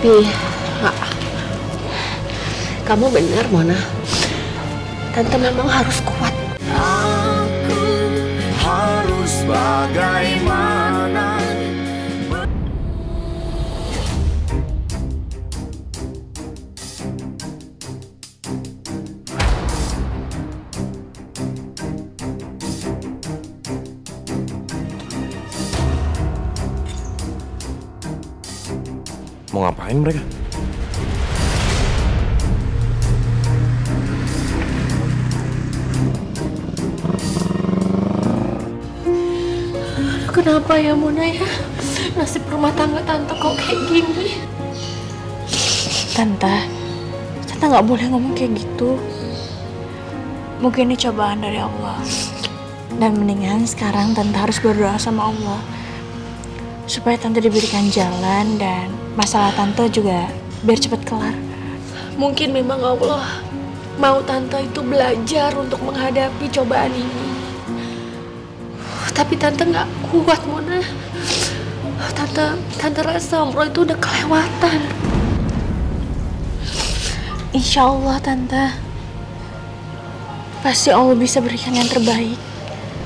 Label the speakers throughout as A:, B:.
A: Tapi kamu benar, Mona. Tante memang harus kuat.
B: Aku harus bagaimana?
C: Mau ngapain mereka?
A: Kenapa ya, Mona ya? Nasib rumah tangga Tante kok kayak gini?
D: Tante nggak boleh ngomong kayak gitu. Mungkin ini cobaan dari Allah. Dan mendingan sekarang Tante harus berdoa sama Allah supaya Tante diberikan jalan dan masalah Tante juga biar cepat kelar.
A: Mungkin memang Allah mau Tante itu belajar untuk menghadapi cobaan ini. Tapi Tante nggak kuat, Mona. Tante rasa umroh itu udah kelewatan.
D: Insya Allah, Tante. Pasti Allah bisa berikan yang terbaik.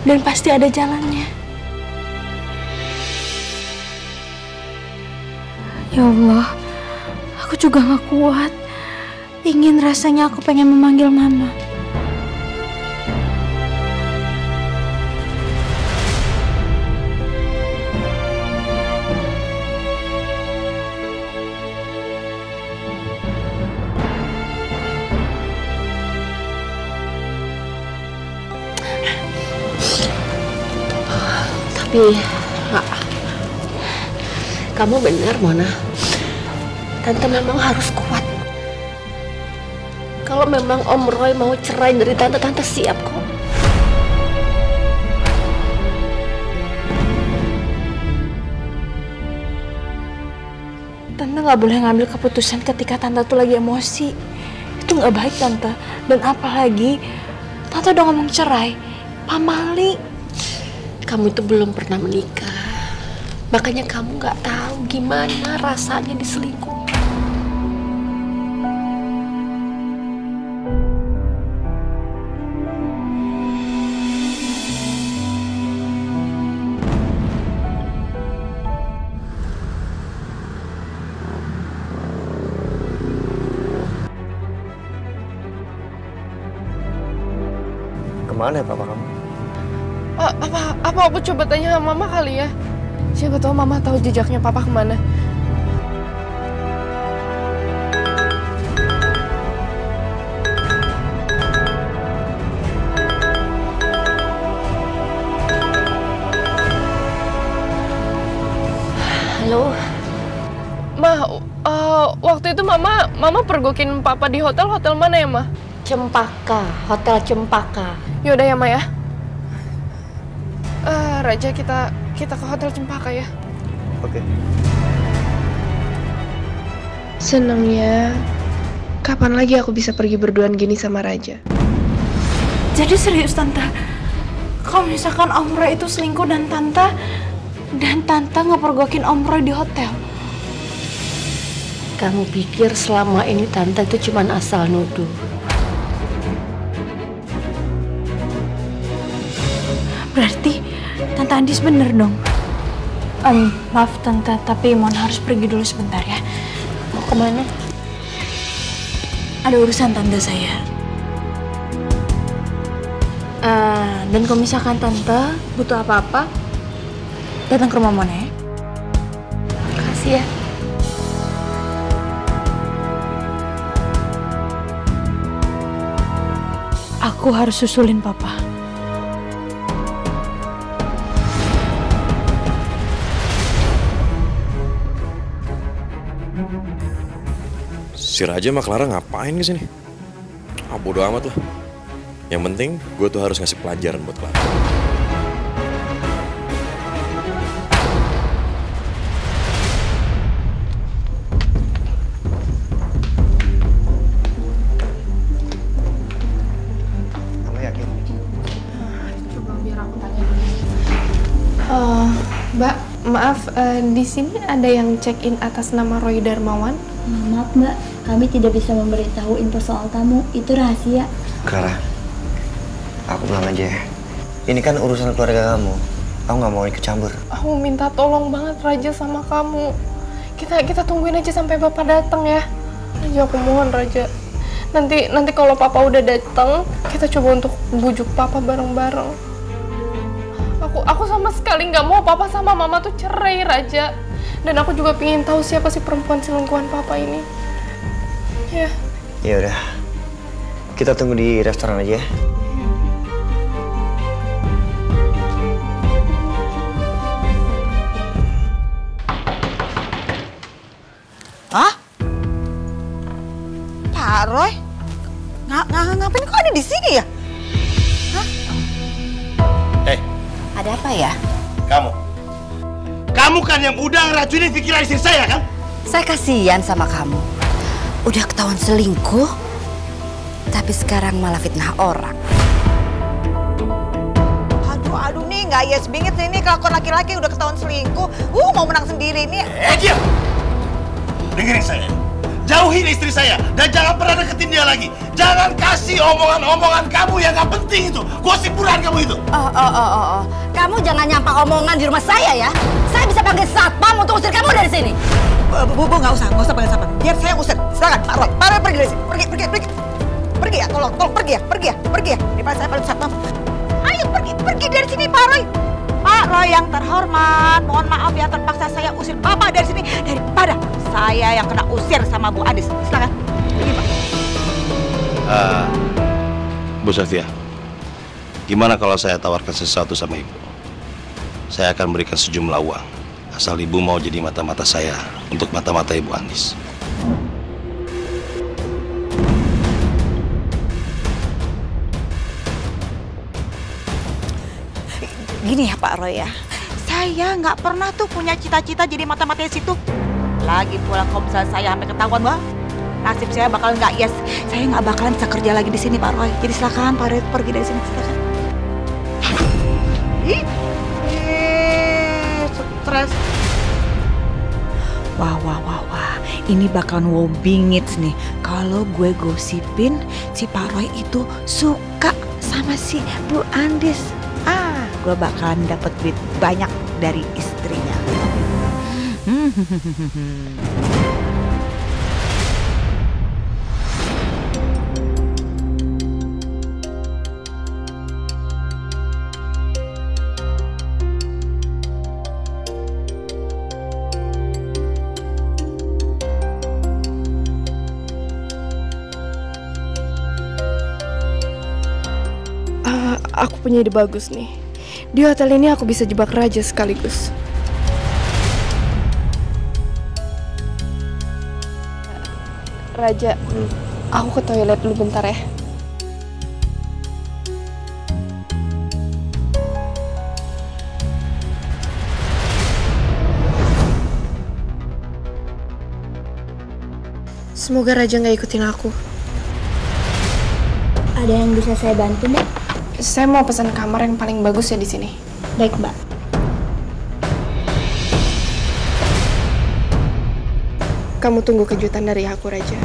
D: Dan pasti ada jalannya. Ya Allah, aku juga gak kuat. Ingin rasanya aku pengen memanggil Mama.
A: Tapi kamu benar, Mona. Tante memang harus kuat. Kalau memang Om Roy mau cerai dari Tante siap kok.
D: Tante gak boleh ngambil keputusan ketika Tante tuh lagi emosi. Itu gak baik, Tante. Dan apalagi Tante udah ngomong cerai. Pamali,
A: kamu itu belum pernah menikah. Makanya kamu gak tahu gimana rasanya diselingkuh.
C: Kemana ya papa kamu?
E: Apa aku coba tanya sama Mama kali ya? Siapa tahu Mama tahu jejaknya Papa kemana.
A: Halo?
E: Waktu itu Mama pergokin Papa di hotel mana ya, Ma?
A: Cempaka, Hotel Cempaka.
E: Yaudah ya, Ma ya. Raja, kita ke Hotel Cempaka ya.
C: Oke.
F: Senangnya, kapan lagi aku bisa pergi berduaan gini sama Raja?
D: jadi serius Tante. Kalau misalkan Om Roy itu selingkuh dan Tante ngepergokin Om Roy di hotel.
A: Kamu pikir selama ini Tante itu cuma asal nuduh?
D: Berarti Tante Andis bener dong. Maaf Tante, tapi Mona harus pergi dulu sebentar ya.
A: Mau kemana?
D: Ada urusan Tante saya. Dan kalau misalkan Tante butuh apa-apa, datang ke rumah Mona ya.
A: Makasih ya.
D: Aku harus susulin Papa.
C: Si Raja sama Clara ngapain kesini? Bodo amat lah. Yang penting gue tuh harus ngasih pelajaran buat Clara. Kamu yakin?
E: Coba biar aku tanya dulu. Mbak, Maaf, di sini ada yang check-in atas nama Roy Darmawan?
G: Maaf Mbak, kami tidak bisa memberitahu info soal tamu, itu rahasia.
H: Clara, aku pulang aja ya. Ini kan urusan keluarga kamu. Aku nggak mau ikut campur.
E: Aku minta tolong banget Raja sama kamu. Kita tungguin aja sampai Bapak datang ya. Raja, aku mohon Raja. Nanti kalau Papa udah datang, kita coba untuk bujuk Papa bareng-bareng. Aku sama sekali nggak mau Papa sama Mama tuh cerai, Raja. Dan aku juga pengen tahu siapa sih perempuan selingkuhan Papa ini. Ya.
H: Ya udah, kita tunggu di restoran aja ya.
I: Hah? Pak Roy? Ngapain kok ada di sini ya? Hah?
J: Hei.
I: Ada apa ya?
J: Kamu kan yang udah ngeracunin pikiran istri saya kan?
I: Saya kasihan sama kamu. Udah ketahuan selingkuh, tapi sekarang malah fitnah orang. Aduh nih nggak yes bingit nih, ini kelakuan laki-laki udah ketahuan selingkuh. Mau menang sendiri nih.
J: Diam! Dengerin saya. Jauhin istri saya dan jangan pernah deketin dia lagi. Jangan kasih omongan-omongan kamu yang gak penting itu. Gosipuran kamu itu.
I: Oh. Kamu jangan nyampak omongan di rumah saya ya. Saya bisa panggil satpam untuk usir kamu dari sini. Bu, nggak usah panggil satpam. Biar saya usir. Silakan, Pak Roy. Pak Roy pergi dari sini. Pergi ya, tolong pergi ya. Daripada saya panggil satpam. Ayo pergi dari sini, Pak Roy. Pak Roy yang terhormat, mohon maaf ya terpaksa saya usir Bapak dari sini daripada saya yang kena usir sama Bu Andis. Silakan. Pergi, Pak.
J: Bu Sofia, gimana kalau saya tawarkan sesuatu sama Ibu? Saya akan berikan sejumlah uang, asal Ibu mau jadi mata-mata saya untuk mata-mata Ibu Andis.
I: Gini ya Pak Roy ya, saya nggak pernah tuh punya cita-cita jadi mata-matanya situ. Lagi pulang kalau misalnya saya sampai ketahuan, wah, nasib saya bakal nggak yes. Saya nggak bakalan bisa kerja lagi di sini Pak Roy. Jadi silakan Pak Roy pergi dari sini, silakan. Stres. Wah. Ini bakalan wow bingit nih. Kalau gue gosipin si Pak Roy itu suka sama si Bu Andis. Gue bakalan dapet duit banyak dari istrinya.
E: Aku punya ide bagus nih. Di hotel ini aku bisa jebak Raja sekaligus. Raja, aku ke toilet dulu bentar ya. Semoga Raja nggak ikutin aku.
G: Ada yang bisa saya bantu, Mbak?
E: Saya mau pesan kamar yang paling bagus ya di sini.
G: Baik, Mbak.
E: Kamu tunggu kejutan dari aku, Raja.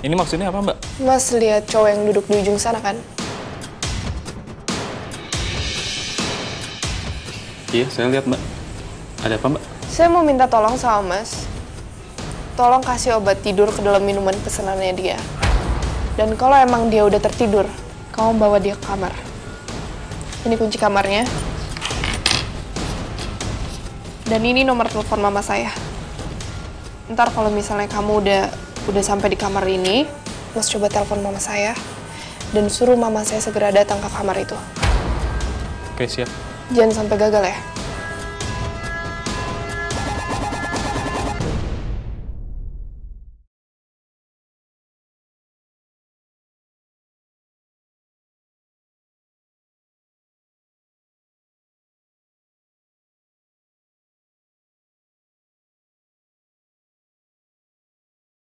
K: Ini maksudnya apa, Mbak?
E: Mas lihat cowok yang duduk di ujung sana kan?
K: Iya, saya lihat, Mbak. Ada apa, Mbak?
E: Saya mau minta tolong sama Mas. Tolong kasih obat tidur ke dalam minuman pesanannya dia. Dan kalau emang dia udah tertidur, kamu bawa dia ke kamar. Ini kunci kamarnya. Dan ini nomor telepon mama saya. Ntar kalau misalnya kamu udah sampai di kamar ini, Mas coba telepon mama saya dan suruh mama saya segera datang ke kamar itu.
K: Oke, siap.
E: Jangan sampai gagal ya.